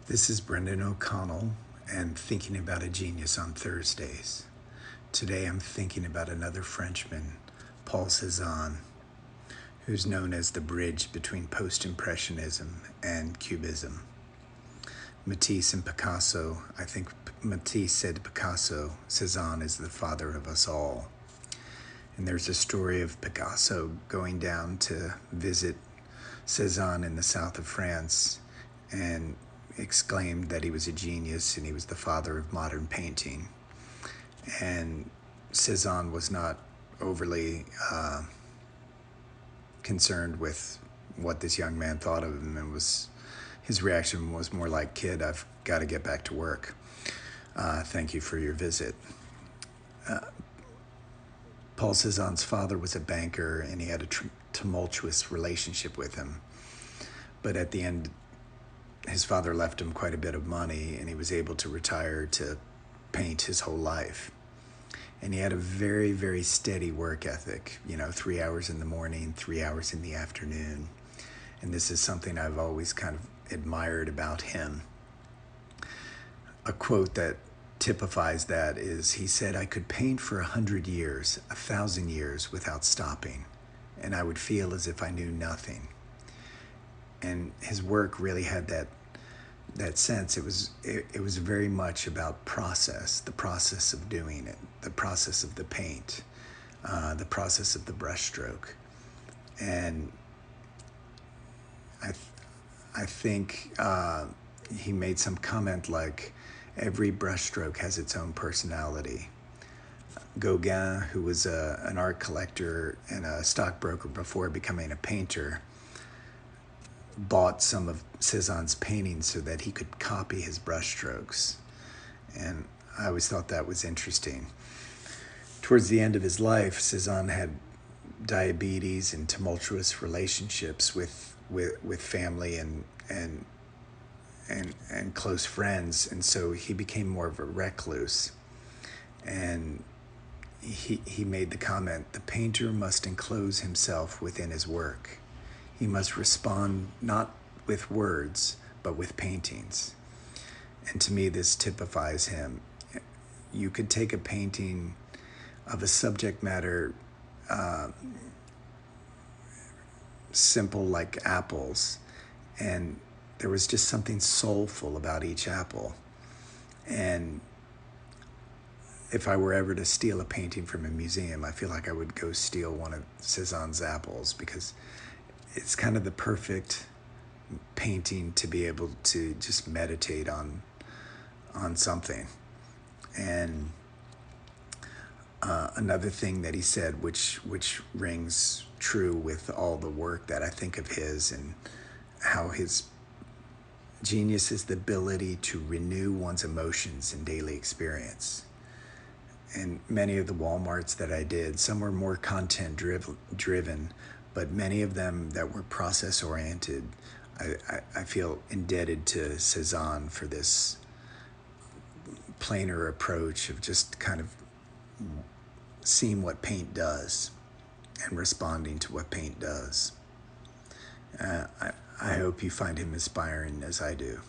This is Brendan O'Connell and Thinking About a Genius on Thursdays. Today I'm thinking about another Frenchman, Paul Cézanne, who's known as the bridge between post-impressionism and cubism. Matisse and Picasso, I think Matisse said to Picasso, Cézanne is the father of us all. And there's a story of Picasso going down to visit Cézanne in the south of France and exclaimed that he was a genius and he was the father of modern painting. And Cézanne was not overly concerned with what this young man thought of him, and his reaction was more like, "Kid, I've got to get back to work. Thank you for your visit." Paul Cézanne's father was a banker, and he had a tumultuous relationship with him. But at the end, his father left him quite a bit of money, and he was able to retire to paint his whole life. And he had a very, very steady work ethic, 3 hours in the morning, 3 hours in the afternoon. And this is something I've always kind of admired about him. A quote that typifies that is, he said, "I could paint for 100 years, 1,000 years without stopping, and I would feel as if I knew nothing." And his work really had that sense. It was very much about process, the process of doing it, the process of the paint, the process of the brushstroke. And I think he made some comment like, every brushstroke has its own personality. Gauguin, who was an art collector and a stockbroker before becoming a painter, bought some of Cézanne's paintings so that he could copy his brushstrokes. And I always thought that was interesting. Towards the end of his life, Cézanne had diabetes and tumultuous relationships with family and close friends, and so he became more of a recluse. And he made the comment, "The painter must enclose himself within his work. He must respond not with words, but with paintings." And to me, this typifies him. You could take a painting of a subject matter simple like apples, and there was just something soulful about each apple. And if I were ever to steal a painting from a museum, I feel like I would go steal one of Cézanne's apples, because it's kind of the perfect painting to be able to just meditate on something. And another thing that he said, which rings true with all the work that I think of his, and how his genius is the ability to renew one's emotions in daily experience. And many of the Walmarts that I did, some were more content driven, but many of them that were process oriented, I feel indebted to Cézanne for this plainer approach of just kind of seeing what paint does and responding to what paint does. I hope you find him inspiring as I do.